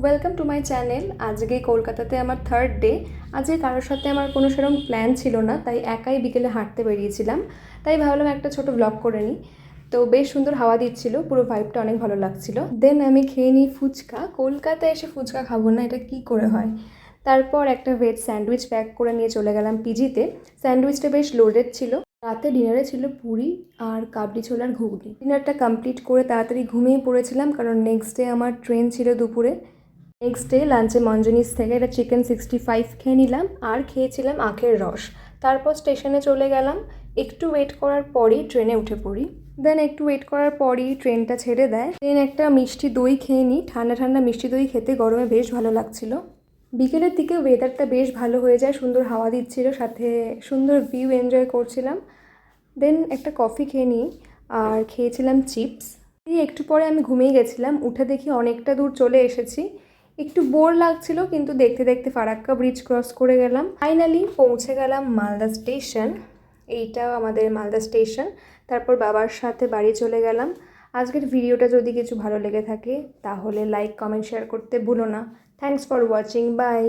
Welcome to my channel. আজকে কলকাতাতে আমার থার্ড ডে। আজকে কারোর সাথে আমার কোনো সেরকম প্ল্যান ছিল না, তাই একাই বিকেলে হাঁটতে বেরিয়েছিলাম। তাই ভাবলাম একটা ছোট ব্লগ করে নিই। তো বেশ সুন্দর হাওয়া দিচ্ছিল, পুরো ভাইবটা অনেক ভালো লাগছিল। দেন আমি খেয়ে নিই ফুচকা। কলকাতায় এসে ফুচকা খাবো না, এটা কি করে হয়। তারপর একটা ভেজ স্যান্ডউইচ প্যাক করে নিয়ে চলে গেলাম পিজিতে। স্যান্ডউইচটা বেশ লোডেড ছিল। রাতে ডিনারে ছিল পুরি আর কাবলি ছোলার ঘুগনি। ডিনারটা কমপ্লিট করে তাড়াতাড়ি ঘুমিয়ে পড়েছিলাম, কারণ নেক্সট ডে আমার ট্রেন ছিল দুপুরে। নেক্সট ডে লাঞ্চে মঞ্জুনিস থেকে একটা চিকেন 65 খেয়ে নিলাম আর খেয়েছিলাম আখের রস। তারপর স্টেশনে চলে গেলাম। একটু ওয়েট করার পরই ট্রেনে উঠে পড়ি। দেন একটু ওয়েট করার পরই ট্রেনটা ছেড়ে দেয়। দেন একটা মিষ্টি দই খেয়ে নিই। ঠান্ডা ঠান্ডা মিষ্টি দই খেতে গরমে বেশ ভালো লাগছিল। বিকেলের দিকে ওয়েদারটা বেশ ভালো হয়ে যায়, সুন্দর হাওয়া দিচ্ছিল, সাথে সুন্দর ভিউ এনজয় করছিলাম। দেন একটা কফি খেয়ে নিই আর খেয়েছিলাম চিপস। দিয়ে একটু পরে আমি ঘুমিয়ে গেছিলাম। উঠে দেখি অনেকটা দূর চলে এসেছি। একটু বোর লাগছিল, কিন্তু দেখতে দেখতে ফারাক্কা ব্রিজ ক্রস করে গেলাম। ফাইনালি পৌঁছে গেলাম মালদা স্টেশন। এইটাও আমাদের মালদা স্টেশন। তারপর বাবার সাথে বাড়ি চলে গেলাম। আজকের ভিডিওটা যদি কিছু ভালো লেগে থাকে তাহলে লাইক, কমেন্ট, শেয়ার করতে ভুলো না। Thanks for watching, by.